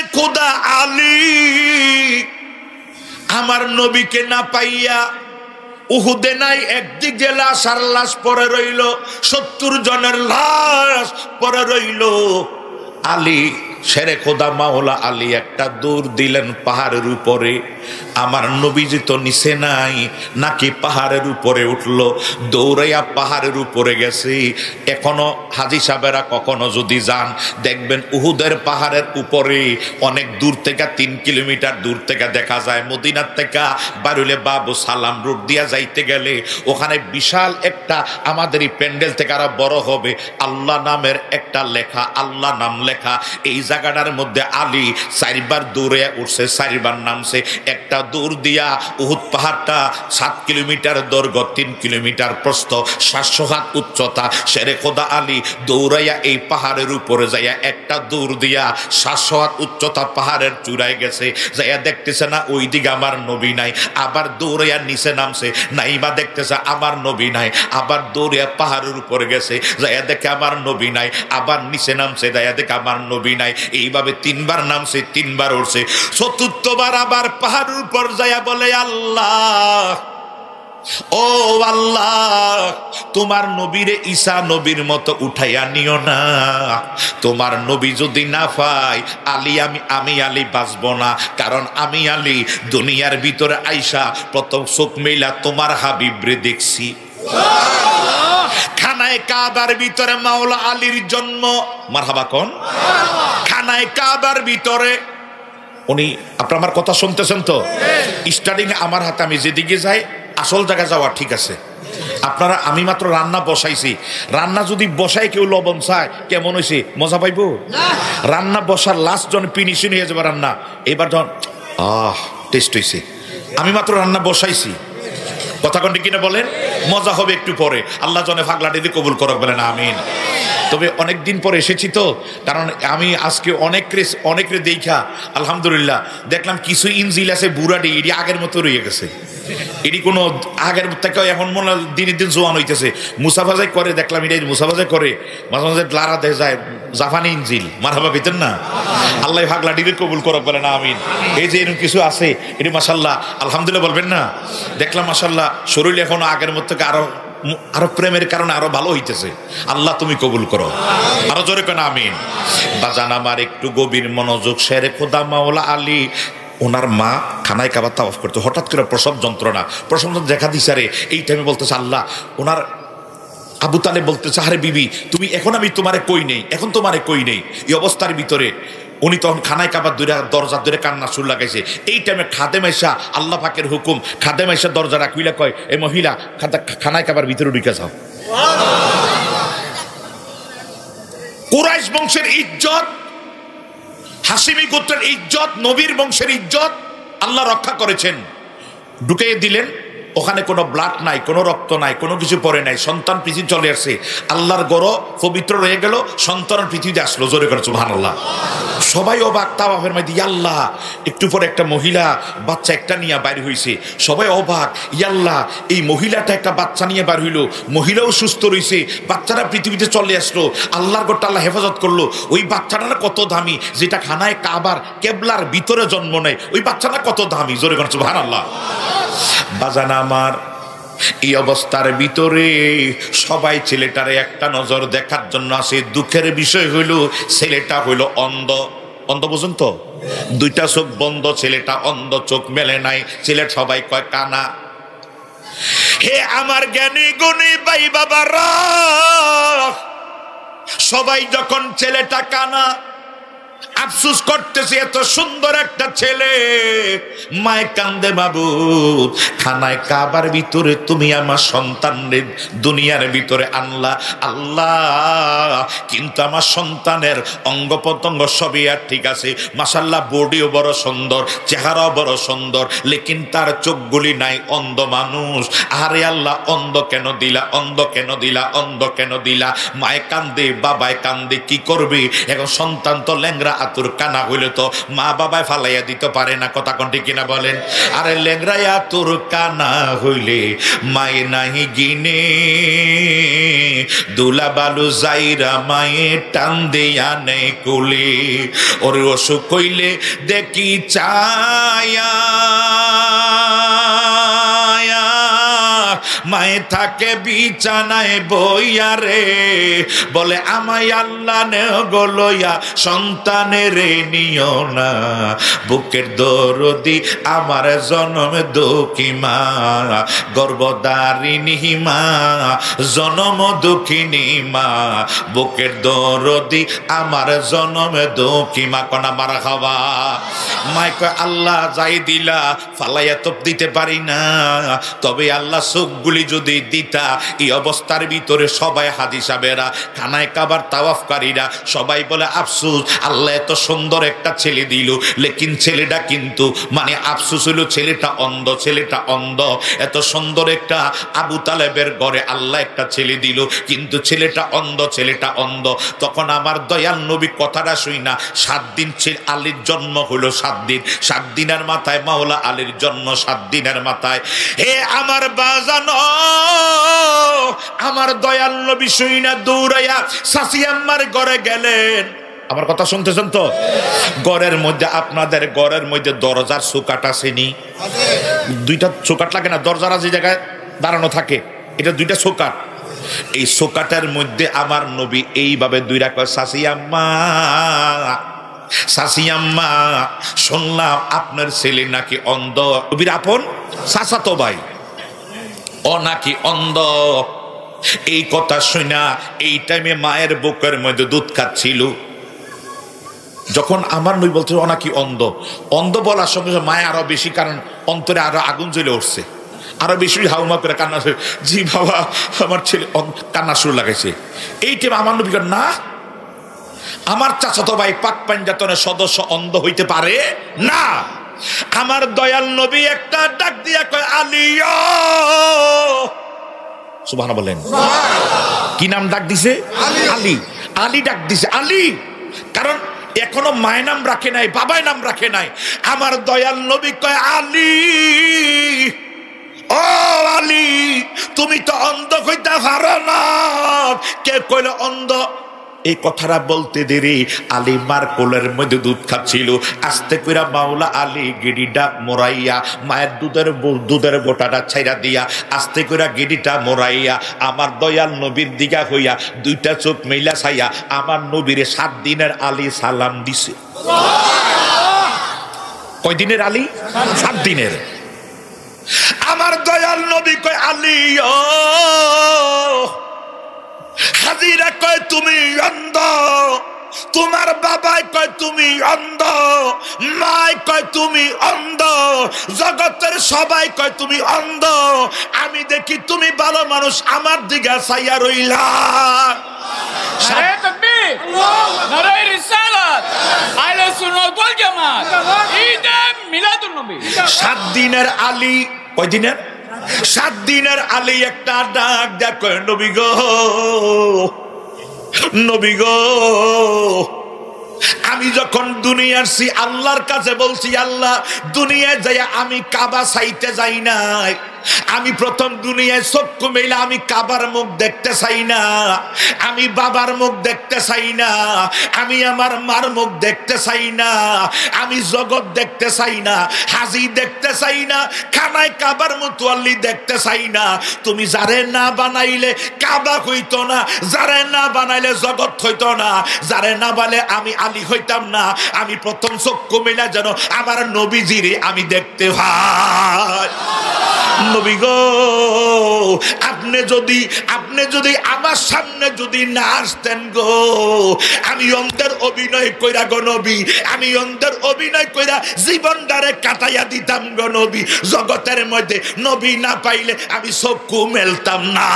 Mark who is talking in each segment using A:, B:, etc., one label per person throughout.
A: শেরে খোদা আলী আমার নবীকে না পাইয়া উহুদে নাই একদিকে লাশ আর লাশ পরে রইল, 70 জনের লাশ পরে রইল। আলী শেরে খোদা মাওলা আলী একটা দৌড় দিলেন পাহাড়ের উপরে। আমার নবীজি তো নিচে নাই, নাকি পাহাড়ের উপরে উঠলো, দৌড়াইয়া পাহাড়ের উপরে গেছে। এখনো হাজী সাহেবেরা কখনো যদি যান দেখবেন উহুদের পাহাড়ের উপরে অনেক দূর থেকে 3 কিলোমিটার দূর থেকে দেখা যায় মদিনার থেকে বারুলে বাবু সালাম রোড দিয়া যাইতে গেলে ওখানে বিশাল একটা আমাদের এই প্যান্ডেল থেকে আরো বড় হবে আল্লাহ নামের একটা লেখা, আল্লাহ নাম লেখা। এই জায়গাটার মধ্যে আলী 4 বার দৌড়ে উঠছে, 4 বার নামছে। একটা দৌড় দিয়া উহুদ পাহাড়টা 7 কিলোমিটার দৈর্ঘ্য, 3 কিলোমিটার প্রস্থ, 700 হাত উচ্চতা। শেরে খোদা আলী দৌড়াইয়া এই পাহাড়ের উপরে যাইয়া একটা দৌড় দিয়া 700 হাত উচ্চতা পাহাড়ের চূড়ায় গেছে। যাইয়া দেখতেছে না ওই দিকে আমার নবী নাই, আবার দৌড়াইয়া নিচে নামছে, নাইবা দেখতেছে আমার নবী নাই, আবার দৌড়িয়া পাহাড়ের উপরে গেছে, যাইয়া দেখে আমার নবী নাই, আবার নিচে নামছে, যাইয়া দেখে আমার নবী নাই। এইভাবে 3 বার নামছে, 3 বার উঠছে। 4বার আবার পাহাড়ের উপর যাইয়া বলে আল্লাহ, ও আল্লাহ, তোমার নবীরে ঈসা নবীর মতো উঠাইয়া নিও না। তোমার নবী যদি না পাই আলী আমি আলী বাঁচব না, কারণ আমি আলী দুনিয়ার ভিতরে আইসা প্রথম চোখ মেলা তোমার হাবিবরে দেখছি। খানায়ে কাবার ভিতরে মাওলা আলীর জন্ম। মারহাবা কোন খানায়ে কাবার ভিতরে উনি, আপনার আমার কথা শুনতেছেন তো? স্টার্টিং আমার হাতে, আমি যেদিকে যাই আসল জায়গায় যাওয়া ঠিক আছে। আপনারা, আমি মাত্র রান্না বসাইছি, রান্না যদি বসাই কেউ লবণ চায় কেমন হয়েছে মজা পাইবো? রান্না বসার লাস্ট জন ফিনিশিং হয়ে যাবে রান্না, এবার যখন টেস্ট হয়েছে, আমি মাত্র রান্না বসাইছি, কথা কোনটি কিনা বলেন, মজা হবে একটু পরে। আল্লাহ জনে ফাগলাটি দিয়ে কবুল করক বলেন আমিন। তবে অনেকদিন পরে এসেছি তো, কারণ আমি আজকে অনেকরে দেখা আলহামদুলিল্লাহ দেখলাম কিছু ইঞ্জিল আছে বুড়াটি, এটি আগের মতো রয়ে গেছে, এটি কোনো আগের থেকে এখন মনে দিনের দিন জোয়ান হইতেছে। মুসাফাজাই করে দেখলাম, এটা মুসাফাজাই করে মাঝে মাঝে লারা দেখা যায় জাপানি ইঞ্জিল। মারহাবা পেতেন না? আল্লাহ ফাগলাটিকে কবুল করক বলেন আমিন। এই যে এরকম কিছু আছে, এটি মাশাল্লাহ আলহামদুলিল্লাহ বলবেন না? দেখলাম মাশাল্লাহ শরীর এখন আগের মতো থেকে আরো প্রেমের কারণে আরো ভালো হইতেছে। আল্লাহ তুমি কবুল করো, আরো জোরে কেন আমিন। বাজান আমার একটু গভীর মনোযোগ। শেরে খোদা মাওলা আলী, ওনার মা খানায় কাবার তাওয়াফ করতে, হঠাৎ করে প্রসব যন্ত্রণা দেখা দিছে। রে এই টাইমে বলতেছে আল্লাহ, ওনার আবু তালেব বলতেছে আরে বিবি তুমি এখন, আমি তোমারে কই নেই, এখন তোমারে কই নেই। এই অবস্থার ভিতরে উনি তখন খানায় কাবার দরজা ধরে কান্না সুর লাগাইছে। এই টাইমে খাদেম আইসা, আল্লাহ পাকের হুকুম, খাদেম আইসা দরজাটা খুইলা কয়, এই মহিলা খানায় কাবার ভিতরে ঢুকে যাও। কুরাইশ বংশের ইজ্জত, হাসিমি গোত্রের ইজ্জত, নবীর বংশের ইজ্জত আল্লাহ রক্ষা করেছেন। ঢুকিয়ে দিলেন, ওখানে কোনো ব্লাড নাই, কোনো রক্ত নাই, কোনো কিছু পরে নাই। সন্তান পৃথিবী চলে আসছে, আল্লাহর গড় পবিত্র রয়ে গেল, সন্তান পৃথিবীতে আসলো। জোরে করে সুবহানাল্লাহ। সবাই অবাক, তাওয়াফের মধ্যে ইয়াল্লাহ, একটু পরে একটা মহিলা বাচ্চা একটা নিয়ে বাইর হইছে। সবাই অবাক, ইয়াল্লাহ এই মহিলাটা একটা বাচ্চা নিয়ে বাইর হইলো, মহিলাও সুস্থ রয়েছে, বাচ্চারা পৃথিবীতে চলে আসলো, আল্লাহর গড়টা আল্লাহ হেফাজত করলো। ওই বাচ্চাটা কত দামি, যেটা খানায় কাবার কেবলার ভিতরে জন্ম নেয়, ওই বাচ্চাটা কত দামি। জোরে করে সুবহানাল্লাহ। বাজান আমার, এই অবস্থার ভিতরে সবাই ছেলেটারে একটা নজর দেখার জন্য আসে। দুঃখের বিষয় হইল ছেলেটা হইল অন্ধ। অন্ধ বুঝুন তো, 2টা চোখ বন্ধ, ছেলেটা অন্ধ, চোখ মেলে নাই। ছেলে সবাই কয় কানা। হে আমার জ্ঞানী গুণী ভাই বাবারা, সবাই যখন ছেলেটা কানা আফসোস করতেছে, এত সুন্দর একটা ছেলে, মায় কান্দে, মাবুদ খানায় কাবার ভিতরে তুমি আমার সন্তানের দুনিয়ার ভিতরে আনলা আল্লাহ, কিন্তু আমার সন্তানের অঙ্গ প্রত্যঙ্গ সবই আর ঠিক আছে, মাশাআল্লাহ বডিও বড় সুন্দর, চেহারাও বড় সুন্দর, লেকিন তার চোখগুলি নাই, অন্ধ মানুষ। আরে আল্লাহ অন্ধ কেন দিলা, অন্ধ কেন দিলা, অন্ধ কেন দিলা? মায় কান্দে, বাবায় কান্দে, কি করবে এখন? সন্তান তো ল্যাংরা আতুর তোর কানা হইলে তো মা বাবায় ফালাইয়া দিতে পারে না, কথা কোনটি কিনা বলেন? আরে লেংরাইয়া তোর কানা হইলে মায়ে নাহি গিনে, দুলা বালু যাইরা মায়ে টান দেয়া নেই কোলে, ওর অসুখ হইলে দেখি চায়া মায়ে থাকে বিছানায় বইয়া রে, বলে আমায় আল্লাহ নেগো লইয়া সন্তানের নিও না, বুকের দরদি আমার জনম দুঃখী মা, গর্ভধারিণী মা, জনম দুঃখিনী মা, বুকের দরদি আমার জনম দুঃখী মা। কনা মারা খাওয়া মাই কয় আল্লাহ যাই দিলা ফালাইয়া তো দিতে পারি না, তবে আল্লাহ চোখগুলি যদি দিতা এই অবস্থার ভিতরে সবাই হাজি সাহেবেরা খানায় কাবার তাওয়াফকারীরা সবাই বলে আফসোস আল্লাহ এত সুন্দর একটা ছেলে দিল, লেকিন ছেলেটা কিন্তু মানে আফসোস হলো ছেলেটা অন্ধ, ছেলেটা অন্ধ। এত সুন্দর একটা আবু তালেবের ঘরে আল্লাহ একটা ছেলে দিল, কিন্তু ছেলেটা অন্ধ, ছেলেটা অন্ধ। তখন আমার দয়াল নবী কথাটা শুই না 7 দিন আলীর জন্ম হলো, 7 দিন, 7 দিনের মাথায় মাওলা আলীর জন্ম, 7 দিনের মাথায়। হে আমার বাজানো, আমার দয়াল নবী শুই না দৌড়াইয়া শাশি আম্মার ঘরে গেলেন। আমার কথা শুনতেছেন তো? ঘরের মধ্যে, আপনাদের ঘরের মধ্যে দরজার চৌকাট আসেনি? 2টা চৌকাট লাগে না? দরজারা যে জায়গায় দাঁড়ানো থাকে এটা 2টা চৌকাট। এই চৌকাটের মধ্যে আমার নবী এইভাবে 2 রাখা, শাশি আম্মা, শাশি আম্মা শুনলাম আপনার ছেলে নাকি অন্ধ। নবীর আপন চাচাতো ভাই, ও নাকি অন্ধ। এই কথা শুনা এই টাইমে মায়ের বুকের মধ্যে দুধ খাচ্ছিল। যখন আমার নবী বলছে ও নাকি অন্ধ, অন্ধ বলার সঙ্গে সঙ্গে মায় আরো বেশি, কারণ অন্তরে আরো আগুন জ্বলে উঠছে, আরো বেশি হাউমা করে কান্না, জি বাবা আমার ছেলে কান্না শুরু লাগাইছে। এই টাইমে আমার নবী না, আমার চাচাতো ভাই পাক পাঞ্জাতনের সদস্য অন্ধ হইতে পারে না। আমার দয়াল নবী একটা ডাক দিয়া কয় আলিয়া, সুবহানাল্লাহ বলেন। কি নাম ডাক দিছে? আলী। আলী ডাক দিছে আলী, কারণ এখনো মায়ের নাম রাখে নাই, বাবায় নাম রাখে নাই। আমার দয়াল নবী কয় আলী, ও আলী তুমি তো অন্ধ হইতে পারো না। কে কইল অন্ধ? এই কথাটা বলতে দেরি আলী মার কোলের মধ্যে দুধ খাচ্ছিল। আস্তে কইরা মাওলা আলী গিডিটা মোরাইয়া, মায়ের দুধের গোটাটা ছাইরা দিয়া আস্তে কইরা গিডিটা মোরাইয়া আমার দয়াল নবীর দিকা হইয়া 2টা চোখ মেলা ছাইয়া আমার নবীরে 7 দিনের আলী সালাম দিছে। কয় দিনের আলী? 7 দিনের। আমার দয়াল নবী কয় আলী ও, হাজিরা কয় তুমি অন্ধ, তোমার বাবাই কয় তুমি অন্ধ, মাই কয় তুমি অন্ধ, জগতের সবাই কয় তুমি অন্ধ। আমি দেখি তুমি ভালো মানুষ, আমার দিকে চাইয়া রইলা। 7 দিনের আলী, কয় দিনের? 7 দিনের আলী একটা ডাক দেখ, নবী গো, নবী গো, আমি যখন দুনিয়া আসছি আল্লাহর কাছে বলছি আল্লাহ দুনিয়ায় যাই আমি কাবা চাইতে যাই নাই, আমি প্রথম দুনিয়ায় চক্ষু মেলা আমি কাবার মুখ দেখতে চাই না, আমি বাবার মুখ দেখতে চাই না, আমি আমার মার মুখ দেখতে চাই না, আমি জগৎ দেখতে চাই না, হাজি দেখতে চাই না, খানায় কাবার মুতওয়াল্লি দেখতে চাই না। তুমি যারে না বানাইলে কাবা হইতো না, যারে না বানাইলে জগৎ হইতো না, যারে না বানাইলে আমি আলী হইতাম না। আমি প্রথম চক্ষু মেলা যেন আমার নবীজিরে আমি দেখতে পাই। নবী গো, আপনি যদি আমার সামনে যদি না আসতেন গো, আমি অন্ধের অভিনয় কইরা গো নবী, আমি অন্ধের অভিনয় কইরা জীবনটারে কাটাইয়া দিতাম গো নবী। জগতের মধ্যে নবী না পাইলে আমি চক্ষু মেলতাম না।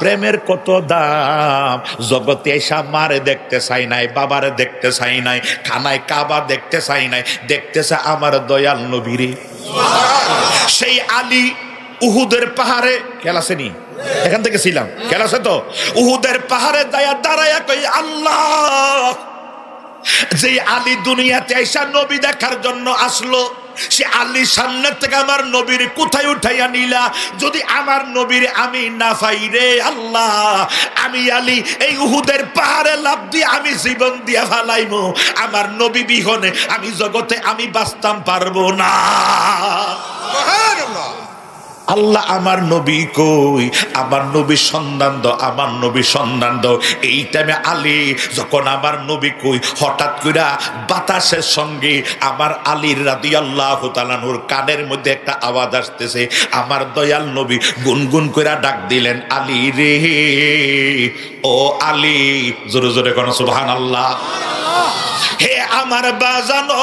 A: প্রেমের কত দাম, জগতে এসা মারে দেখতে চাই নাই, বাবারে দেখতে চাই নাই, খানায় কাবা দেখতে চাই নাই, দেখতেছে আমার দয়াল নবীরে। সেই আলী উহুদের পাহাড়ে, খেয়াল আছে নি? এখান থেকে ছিলাম, খেয়াল আছে তো? উহুদের পাহাড়ে দাঁড়ায়া কই আল্লাহ যে আলী দুনিয়াতে আইসা নবী দেখার জন্য আসলো, সে আলীর সামনে থেকে আমার নবীর কোথায় উঠাইয়া নিলা? যদি আমার নবীর আমি না পাই রে আল্লাহ, আমি আলী এই উহুদের পাহাড়ে লাফ দিয়ে আমি জীবন দিয়া ফালাইমু। আমার নবী বিহনে আমি জগতে আমি বাঁচতাম পারবো না। আল্লাহ আমার নবী কই? আমার নবীর সন্ধান দাও, আমার নবীর সন্ধান দাও। এই টাইমে আলী যখন আমার নবী কই, হঠাৎ করে বাতাসের সঙ্গে আমার আলীর রাদিয়াল্লাহু তাআলা নূর কানের মধ্যে একটা আওয়াজ আসতেছে। আমার দয়াল নবী গুনগুন করে ডাক দিলেন, আলী রে, ও আলী। জোরে জোরে কোন সুবহানাল্লাহ। হে আমার বাজানো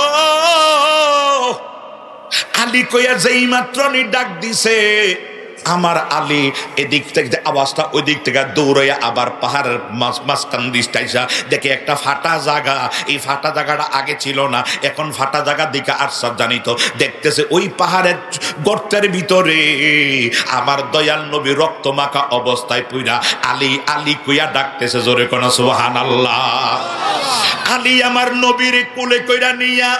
A: আলী কইয়া যেই মাত্র নি ডাক দিছে, আমার আলী এদিক থেকে আওয়াজটা ওই দিক থেকে দৌড়াইয়া আবার পাহাড়ের মাঝখান দিস্তাইসা দেখে একটা ফাটা জায়গা। এই ফাটা জায়গাটা আগে ছিল না, এখন ফাটা জায়গা দিকে আরসাদ জানিত দেখতেছে ওই পাহাড়ের গর্তের ভিতরে আমার দয়াল নবী রক্ত মাখা অবস্থায় পুইরা আলী আলী কইয়া ডাকতেছে। জোরে কোন সুবহানাল্লাহ। আলী আমার নবীর কোলে কইরা নিয়া,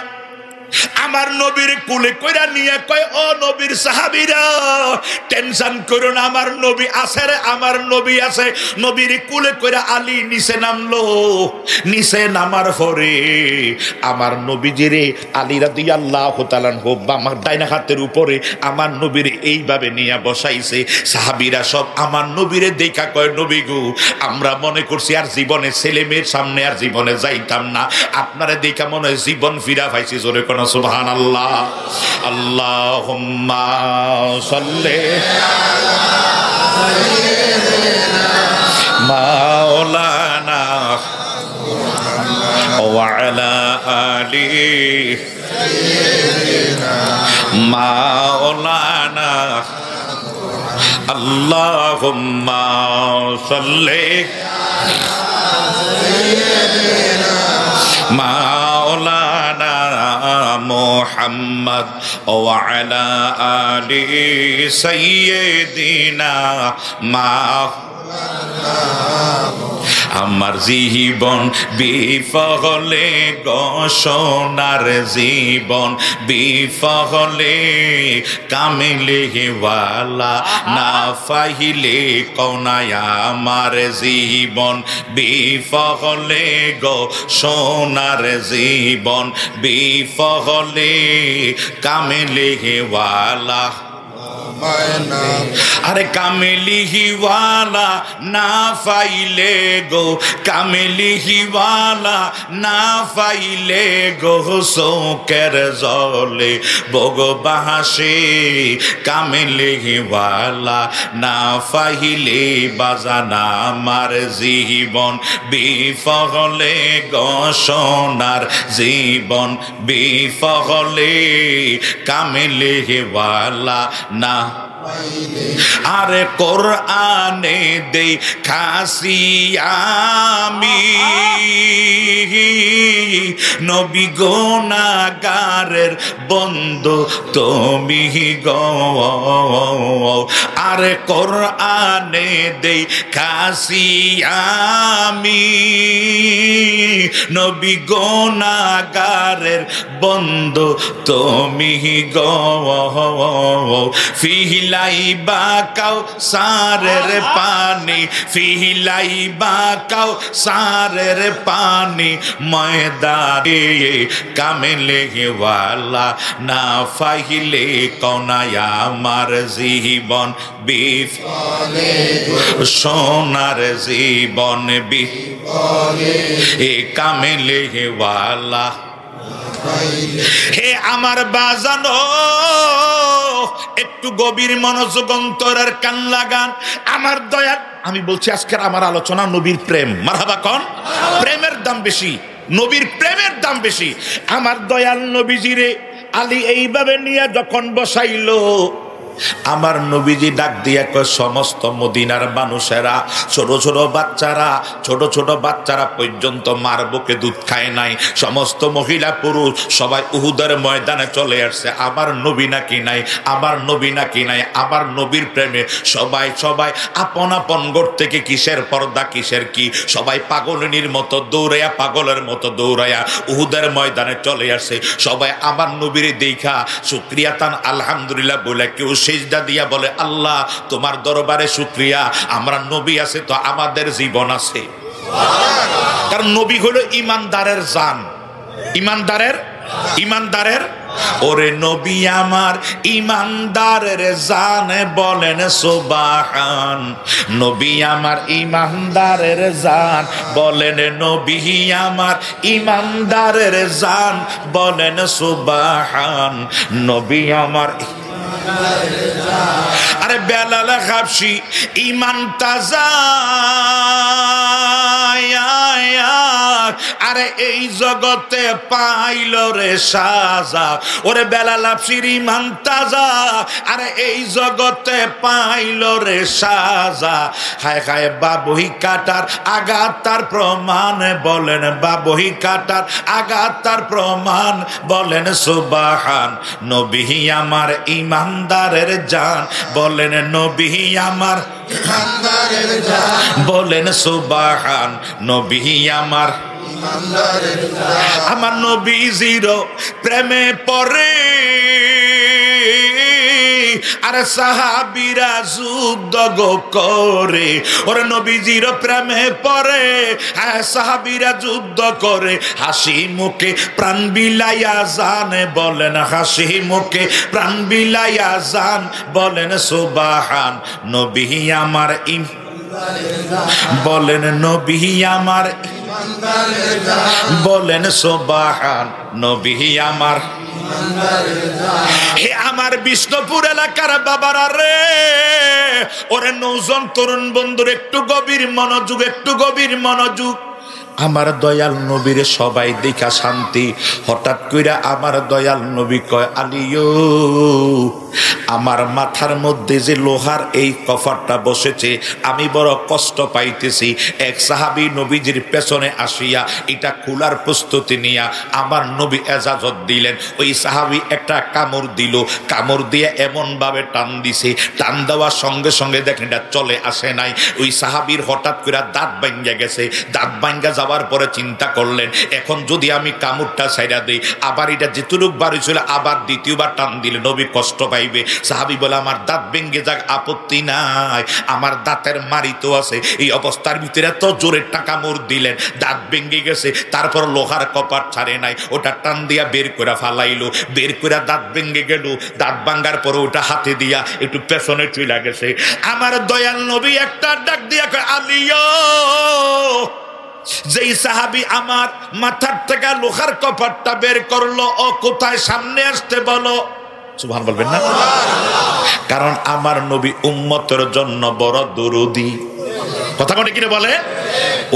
A: আমার নবীর কোলে কইরা নিয়ে কয়, ও নবীর সাহাবীরা টেনশন করো না, আমার নবী আছে রে, আমার নবী আছে। নবীর কোলে কইরা আলী নিচে নামলো। নিচে নামার পরে আমার নবীজিরে আলী রাদিয়াল্লাহু তাআলা আমার ডাইনা হাতের উপরে আমার নবীর এইভাবে নিয়ে বসাইছে। সাহাবীরা সব আমার নবীরে দেখা কয়, নবী গো, আমরা মনে করছি আর জীবনে ছেলে মেয়ের সামনে আর জীবনে যাইতাম না, আপনারে দেখা মনে হয় জীবন ফিরা পাইছি। জোরে কোন সুবহানাল্লাহ। আল্লাহুম্মা সাল্লি মাওলানা ওয়া আলা আলি মাওলানা। আল্লাহুম্মা সাল্লি মাওলানা মুহাম্মদ ওয়া আলা আলি সাইয়্যিদিনা আমার জীবন বিফলে গো সোনার জীবন বিফলে, কামিলে ওয়ালা না পাইলে কোনায় আমার জীবন বিফলে গো সোনার জীবন বিফলে, কামিলে ওয়ালা। আরে কামেলিহিওয়ালা না পাইলে গো, কামেলিহিওয়ালা না পাইলে গো চোখের জলে বগবাসে, কামেলিহিওয়ালা না পাইলে বাজানা আমার জীবন বিফলে গো সোনার জীবন বিফলে, কামেলিহিওয়ালা না। আরে কোরআনে দেখাছি আমি নবী গুনাহগারের বন্ধু তুমি গো। আরে কোরআনে দেখাছি আমি নবী গুনাহগারের বন্ধু তুমি গো। ফিহিলাইবা কাউসারের পানি, ফিহিলাইবা কাউসারের পানি ময়দানে, কামেলে ওয়ালা না পাইলে কোনায় আমার জীবন বিফলে, সোনার জীবন বিফলে, এ কামেলে ওয়ালা। হে আমার বাজানো একটু গভীর মনোযোগ অন্তরের কান লাগান। আমার দয়া, আমি বলছি আজকের আমার আলোচনা নবীর প্রেম। মারহাবা কোন? প্রেমের দাম বেশি, নবীর প্রেমের দাম বেশি। আমার দয়াল নবীজিরে আলী এইভাবে নিয়ে যখন বসাইলো, আমার নবীজি ডাক দিয়া কয়, সমস্ত মদিনার মানুষেরা, ছোট ছোট বাচ্চারা পর্যন্ত মার বুকে দুধ খায় নাই, সমস্ত মহিলা পুরুষ সবাই উহুদের ময়দানে চলে আসছে। আমার নবী নাকি নাই, আমার নবী নাকি নাই। আমার নবীর প্রেমে সবাই আপন আপন ঘর থেকে কিসের পর্দা কিসের কি, সবাই পাগলিনীর মতো দৌড়াইয়া, পাগলের মতো দৌড়াইয়া উহুদের ময়দানে চলে আসে। সবাই আমার নবীর দেখা শুকরিয়া তান আলহামদুলিল্লাহ বলে, কেউ সিজদা দিয়া বলে, আল্লাহ তোমার দরবারে শুকরিয়া, আমরা নবী আছে তো আমাদের জীবন আছে। কারণ নবী হলো ইমানদারের জান, ইমানদারের ওরে নবী আমার ইমানদারের জানে, বলেন সুবহান। নবী আমার ইমানদারের জান, বলেন নবী আমার ইমানদারের জান, বলেন সুবহান। নবী আমার, আরে বেলাল হাবশি ইমান তাজা, আরে এই জগতে পাইল রে সাজা। ওরে বেলাল হাবশির ইমান তাজা, আরে এই জগতে পাইল রে সাজা। হায় হায় বাবুই কাটার আঘাত তার প্রমাণ, বলেন বাবুই কাটার আঘাত তার প্রমাণ, বলেন সুবহান। নবী আমার ইমানদারের জান, বলেন নবী আমার ইমানদারের জান, বলেন সুবহান। নবী আমার ইমানদারের জান, আমার নবীজির প্রেমে পড়ে আরে সাহাবীরা যুদ্ধ গো করে। ওরে নবীজির প্রেমে পড়ে সাহাবীরা যুদ্ধ করে, হাসি মুখে প্রাণ বিলাইয়া যান, বলেন হাসি মুখে প্রাণ বিলাইয়া যান, বলেন সুবহান। নবী আমার বলেন নবী আমার বলেন সুবহান। নবী আমার, হে আমার বিষ্ণুপুর এলাকার বাবারা রে, ওরে নৌজন তরুণ বন্ধুর একটু গভীর মনোযোগ, একটু গভীর মনোযোগ। আমার দয়াল নবীর সবাই দেখা শান্তি, হঠাৎ কইরা আমার দয়াল নবী কয়, আলিও আমার মাথার মধ্যে যে লোহার এই কফারটা বসেছে আমি বড় কষ্ট পাইতেছি। এক সাহাবী নবীজির পেছনে আসিয়া এটা খোলার প্রস্তুতি নিয়া আমার নবী এজাজত দিলেন। ওই সাহাবী একটা কামড় দিল, কামড় দিয়ে এমন ভাবে টান দিছে, টান দেওয়ার সঙ্গে সঙ্গে দেখেন এটা চলে আসে নাই। ওই সাহাবীর হঠাৎ করে দাঁত ভাঙ্গা গেছে। দাঁত ভাঙ্গা যাওয়ার পরে চিন্তা করলেন, এখন যদি আমি কামড়টা ছাইড়া দিই, আবার এটা যেটুক বাড়ি ছিল আবার দ্বিতীয়বার টান দিলে নবী কষ্ট পাইবে। সাহাবী বলে, আমার দাঁত ভেঙে যাক আপত্তি নাই, আমার দাঁতের মারি তো আছে। এই অবস্থার ভিতরে এত জোরে কামড় দিলেন, দাঁত ভেঙে গেছে, তারপর লোহার কপাট ছাড়ে নাই, ওটা টান দিয়া বের করে ফালাইলো। বের করে দাঁত ভেঙে গেল, দাঁত ভাঙ্গার পরে ওটা হাতে দিয়া একটু পেছনে চলে গেছে। আমার দয়াল নবী একটা ডাক দিয়া কয়, আলিও যেই সাহাবী আমার মাথার থেকে লোহার কপাটটা বের করলো, ও কোথায়, সামনে আসতে বলো। সুবহান বলবেন না? কারণ আমার নবী উম্মতের জন্য বড় দরুদি। কথা কোনে কিনে বলে,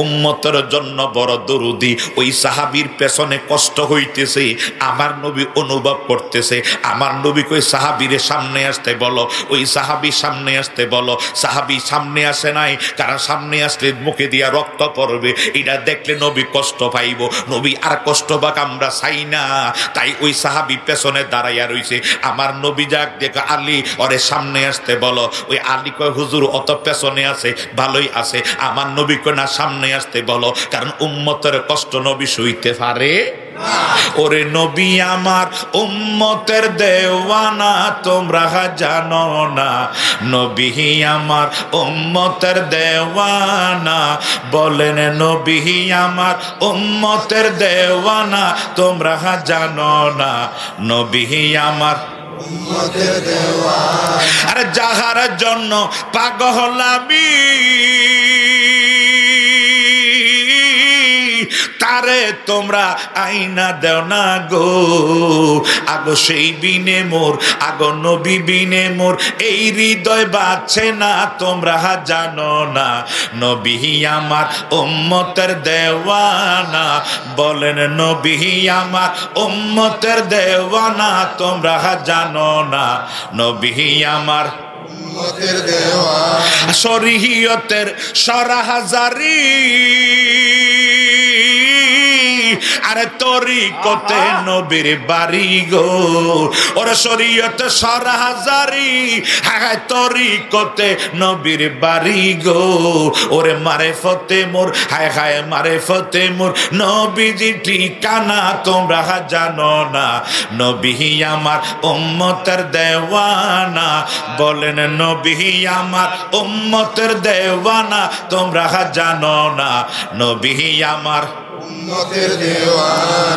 A: উম্মতের জন্য বড় দরুদি। ওই সাহাবীর পেছনে কষ্ট হইতেছে, আমার নবী অনুভব করতেছে। আমার নবী কই, সাহাবীরে সামনে আসতে বলো। ওই সাহাবী সামনে আসতে বলো। সাহাবী সামনে আসে নাই, কারণ সামনে আসলে মুখে দিয়া রক্ত পড়বে, এটা দেখলে নবী কষ্ট পাইব। নবী আর কষ্ট পাক আমরা চাই না, তাই ওই সাহাবী পেছনে দাঁড়াইয়া রইছে। আমার নবী যাক দেখো, আলী ওরে সামনে আসতে বলো। ওই আলী কয়, হুজুর অত পেছনে আছে, ভালোই আছে। আমার নবী কয়, না সামনে আসতে বলো, কারণ উম্মতের কষ্ট নবী সইতে পারে। ওরে নবী আমার উম্মতের দেওয়ানা, তোমরা জানো না। নবী আমার উম্মতের দেওয়ানা, বলেন নবী আমার উম্মতের দেওয়ানা, তোমরা জানো না। নবী আমার উম্মতের দেওয়ানা, আরে যাহার জন্য পাগল আমি তারে তোমরা আইনা দেও না গো। আগো সেই বিনে মোর, আগো নবী বিনে মোর এই হৃদয় বাঁচে না, তোমরা জানো না। নবী আমার উম্মতের দেওয়ানা, বলেন নবী আমার উম্মতের দেওয়ানা, তোমরা জানো না। নবী আমার উম্মতের দেওয়ানা, শরীয়তের সরাহাজারি, আরে তরিকতে নবীর বাড়ি গো। ওরে শরীয়ত সরাহাজারি, হ্যাঁ তরিকতে নবীর বাড়ি গো। ওরে মারেফতে মোর, হায় হায় মারেফতে মোর নবীজি ঠিকানা, তোমরা জানো না। নবী আমার উম্মতের দেওয়ানা, বলেন নবী আমার উম্মতের দেওয়ানা, তোমরা জানো না। নবী আমার উম্মতের দেওয়ানা।